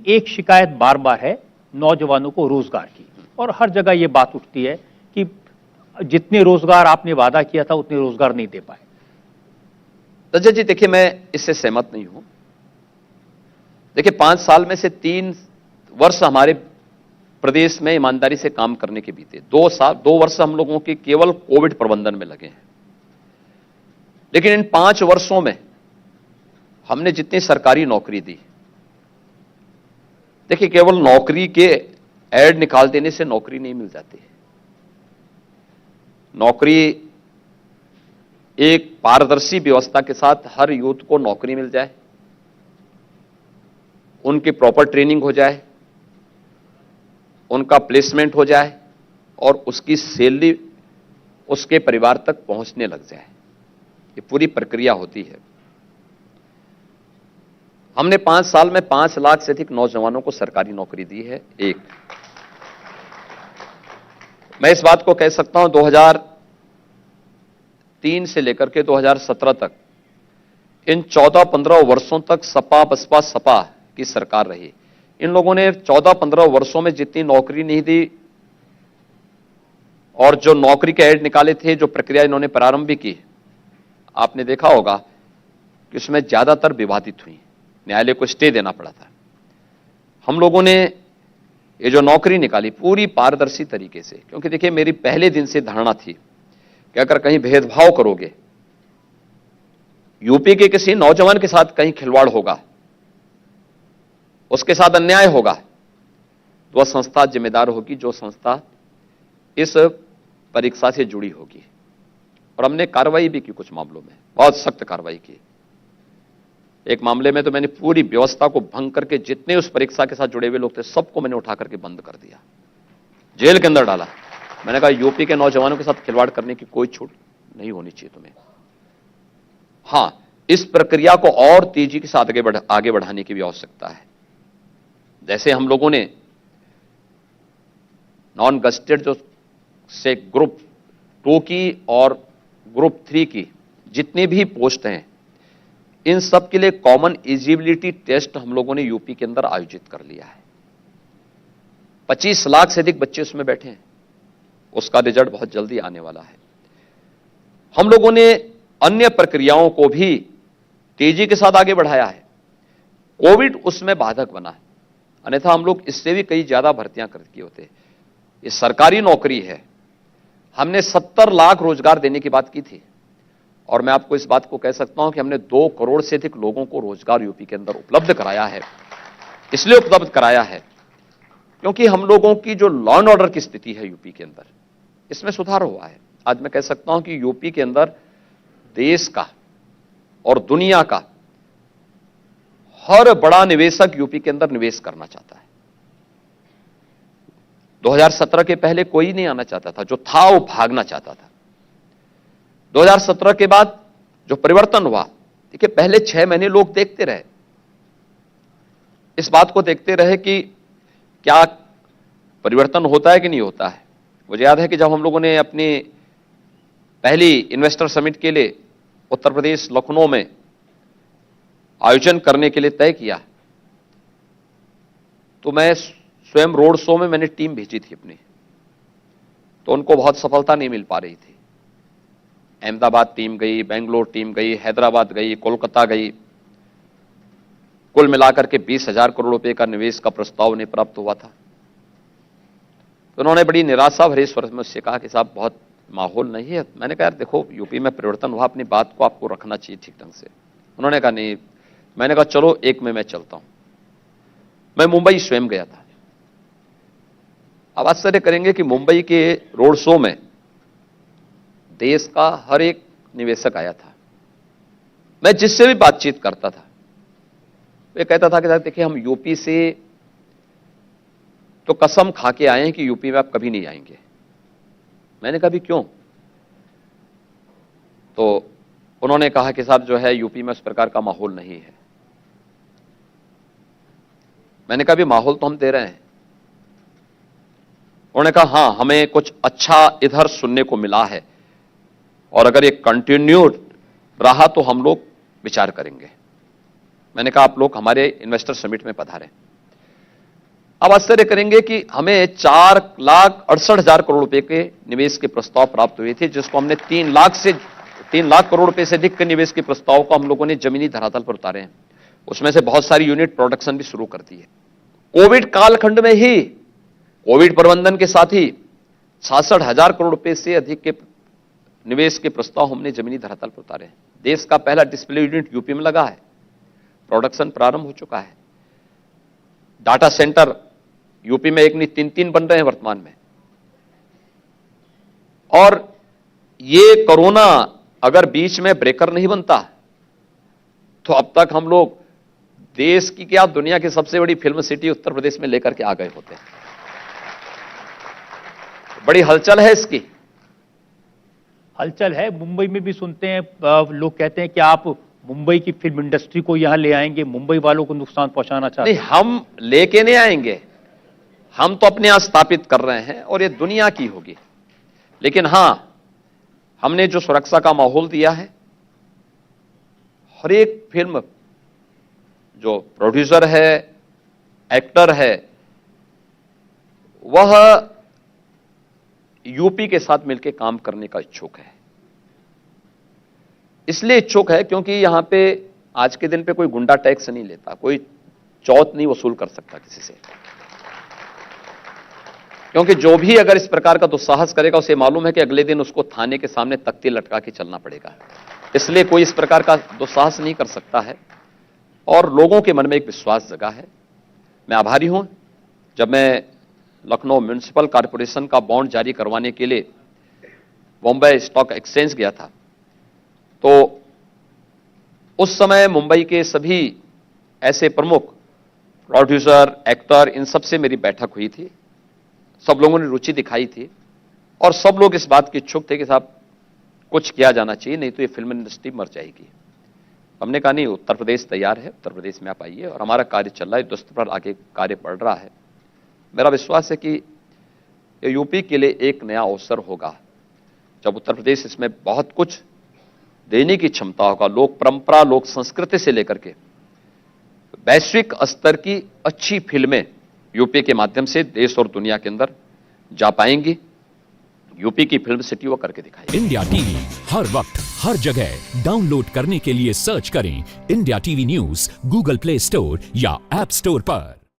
एक शिकायत बार बार है नौजवानों को रोजगार की, और हर जगह ये बात उठती है कि जितने रोजगार आपने वादा किया था उतने रोजगार नहीं दे पाए। रजत जी, देखिए मैं इससे सहमत नहीं हूं। देखिए 5 साल में से 3 वर्ष हमारे प्रदेश में ईमानदारी से काम करने के बीते, 2 वर्ष हम लोगों के केवल कोविड प्रबंधन में लगे हैं। लेकिन इन 5 वर्षों में हमने जितनी सरकारी नौकरी दी, देखिए केवल नौकरी के ऐड निकाल देने से नौकरी नहीं मिल जाती है। नौकरी एक पारदर्शी व्यवस्था के साथ हर यूथ को नौकरी मिल जाए, उनकी प्रॉपर ट्रेनिंग हो जाए, उनका प्लेसमेंट हो जाए और उसकी सैलरी उसके परिवार तक पहुंचने लग जाए, ये पूरी प्रक्रिया होती है। हमने 5 साल में 5 लाख से अधिक नौजवानों को सरकारी नौकरी दी है। एक मैं इस बात को कह सकता हूं, 2003 से लेकर के 2017 तक, इन 14-15 वर्षों तक सपा बसपा सपा की सरकार रही। इन लोगों ने 14-15 वर्षों में जितनी नौकरी नहीं दी और जो नौकरी के ऐड निकाले थे, जो प्रक्रिया इन्होंने प्रारंभ भी की, आपने देखा होगा कि उसमें ज्यादातर विवादित हुई, न्यायालय को स्टे देना पड़ा था। हम लोगों ने ये जो नौकरी निकाली पूरी पारदर्शी तरीके से, क्योंकि देखिए मेरी पहले दिन से धारणा थी कि अगर कहीं भेदभाव करोगे, यूपी के किसी नौजवान के साथ कहीं खिलवाड़ होगा, उसके साथ अन्याय होगा, तो वह संस्था जिम्मेदार होगी, जो संस्था इस परीक्षा से जुड़ी होगी। और हमने कार्रवाई भी की, कुछ मामलों में बहुत सख्त कार्रवाई की। एक मामले में तो मैंने पूरी व्यवस्था को भंग करके जितने उस परीक्षा के साथ जुड़े हुए लोग थे सबको मैंने उठा करके बंद कर दिया, जेल के अंदर डाला। मैंने कहा यूपी के नौजवानों के साथ खिलवाड़ करने की कोई छूट नहीं होनी चाहिए तुम्हें। हां, इस प्रक्रिया को और तेजी के साथ आगे बढ़ाने की भी आवश्यकता है। जैसे हम लोगों ने नॉन गजेटेड जो से ग्रुप 2 की और ग्रुप 3 की जितनी भी पोस्ट हैं, इन सब के लिए कॉमन एलिजिबिलिटी टेस्ट हम लोगों ने यूपी के अंदर आयोजित कर लिया है। 25 लाख से अधिक बच्चे उसमें बैठे हैं, उसका रिजल्ट बहुत जल्दी आने वाला है। हम लोगों ने अन्य प्रक्रियाओं को भी तेजी के साथ आगे बढ़ाया है। कोविड उसमें बाधक बना है, अन्यथा हम लोग इससे भी कई ज्यादा भर्तियां कर किए होते। ये सरकारी नौकरी है, हमने 70 लाख रोजगार देने की बात की थी, और मैं आपको इस बात को कह सकता हूं कि हमने 2 करोड़ से अधिक लोगों को रोजगार यूपी के अंदर उपलब्ध कराया है। इसलिए उपलब्ध कराया है क्योंकि हम लोगों की जो लॉ एंड ऑर्डर की स्थिति है यूपी के अंदर, इसमें सुधार हुआ है। आज मैं कह सकता हूं कि यूपी के अंदर देश का और दुनिया का हर बड़ा निवेशक यूपी के अंदर निवेश करना चाहता है। 2017 के पहले कोई नहीं आना चाहता था, जो था वो भागना चाहता था। 2017 के बाद जो परिवर्तन हुआ, देखिए पहले 6 महीने लोग देखते रहे, इस बात को देखते रहे कि क्या परिवर्तन होता है कि नहीं होता है। मुझे याद है कि जब हम लोगों ने अपनी पहली इन्वेस्टर समिट के लिए उत्तर प्रदेश लखनऊ में आयोजन करने के लिए तय किया, तो मैं स्वयं रोड शो में मैंने टीम भेजी थी अपनी, तो उनको बहुत सफलता नहीं मिल पा रही थी। अहमदाबाद टीम गई, बेंगलोर टीम गई, हैदराबाद गई, कोलकाता गई, कुल मिलाकर के 20,000 करोड़ रुपए का निवेश का प्रस्ताव उन्हें प्राप्त हुआ था। तो उन्होंने बड़ी निराशा भरे स्वर में मुझसे कहा कि साहब बहुत माहौल नहीं है। मैंने कहा यार देखो यूपी में परिवर्तन हुआ, अपनी बात को आपको रखना चाहिए ठीक ढंग से। उन्होंने कहा नहीं। मैंने कहा चलो एक में मैं चलता हूं। मैं मुंबई स्वयं गया था। आप आश्चर्य करेंगे कि मुंबई के रोड शो में देश का हर एक निवेशक आया था। मैं जिससे भी बातचीत करता था वे कहता था कि देखिए हम यूपी से तो कसम खा के आए हैं कि यूपी में आप कभी नहीं आएंगे। मैंने कहा भी क्यों? तो उन्होंने कहा कि साहब जो है यूपी में उस प्रकार का माहौल नहीं है। मैंने कहा भी माहौल तो हम दे रहे हैं। उन्होंने कहा हाँ हमें कुछ अच्छा इधर सुनने को मिला है और अगर ये कंटिन्यूड रहा तो हम लोग विचार करेंगे। मैंने कहा आप लोग हमारे इन्वेस्टर समिट में पधारें। अब आश्चर्य करेंगे कि हमें 4,68,000 करोड़ रुपए के निवेश के प्रस्ताव प्राप्त हुए थे, जिसको हमने 3 लाख करोड़ रुपए से अधिक के निवेश के प्रस्ताव को हम लोगों ने जमीनी धरातल पर उतारे हैं। उसमें से बहुत सारी यूनिट प्रोडक्शन भी शुरू कर दी है। कोविड कालखंड में ही कोविड प्रबंधन के साथ ही 66,000 करोड़ रुपए से अधिक के निवेश के प्रस्ताव हमने जमीनी धरातल पर उतारे हैं। देश का पहला डिस्प्ले यूनिट यूपी में लगा है, प्रोडक्शन प्रारंभ हो चुका है। डाटा सेंटर यूपी में एक नहीं 3 बन रहे हैं वर्तमान में। और ये कोरोना अगर बीच में ब्रेकर नहीं बनता तो अब तक हम लोग देश की क्या दुनिया की सबसे बड़ी फिल्म सिटी उत्तर प्रदेश में लेकर के आ गए होते हैं। बड़ी हलचल है इसकी। हलचल है। मुंबई में भी सुनते हैं, लोग कहते हैं कि आप मुंबई की फिल्म इंडस्ट्री को यहां ले आएंगे, मुंबई वालों को नुकसान पहुंचाना चाहते हैं। नहीं, हम लेके नहीं आएंगे, हम तो अपने यहां स्थापित कर रहे हैं और ये दुनिया की होगी। लेकिन हां, हमने जो सुरक्षा का माहौल दिया है, हर एक फिल्म जो प्रोड्यूसर है, एक्टर है, वह यूपी के साथ मिलकर काम करने का इच्छुक है। इसलिए इच्छुक है क्योंकि यहां पे आज के दिन पे कोई गुंडा टैक्स नहीं लेता, कोई चौथ नहीं वसूल कर सकता किसी से, क्योंकि जो भी अगर इस प्रकार का दुस्साहस करेगा उसे मालूम है कि अगले दिन उसको थाने के सामने तख्ती लटका के चलना पड़ेगा। इसलिए कोई इस प्रकार का दुस्साहस नहीं कर सकता है और लोगों के मन में एक विश्वास जगा है। मैं आभारी हूं। जब मैं लखनऊ म्युनिसिपल कॉर्पोरेशन का बॉन्ड जारी करवाने के लिए बॉम्बे स्टॉक एक्सचेंज गया था, तो उस समय मुंबई के सभी ऐसे प्रमुख प्रोड्यूसर, एक्टर, इन सब से मेरी बैठक हुई थी। सब लोगों ने रुचि दिखाई थी और सब लोग इस बात के इच्छुक थे कि साहब कुछ किया जाना चाहिए, नहीं तो ये फिल्म इंडस्ट्री मर जाएगी। हमने कहा नहीं, उत्तर प्रदेश तैयार है, उत्तर प्रदेश में आप आइए और हमारा कार्य चल रहा है, युद्धस्तर पर आगे कार्य बढ़ रहा है। मेरा विश्वास है कि यूपी के लिए एक नया अवसर होगा जब उत्तर प्रदेश इसमें बहुत कुछ देने की क्षमता होगा। लोक परंपरा, लोक संस्कृति से लेकर के वैश्विक स्तर की अच्छी फिल्में यूपी के माध्यम से देश और दुनिया के अंदर जा पाएंगी। यूपी की फिल्म सिटी वो करके दिखाएगी। इंडिया टीवी हर वक्त हर जगह डाउनलोड करने के लिए सर्च करें India TV news Google play store या ऐप स्टोर पर।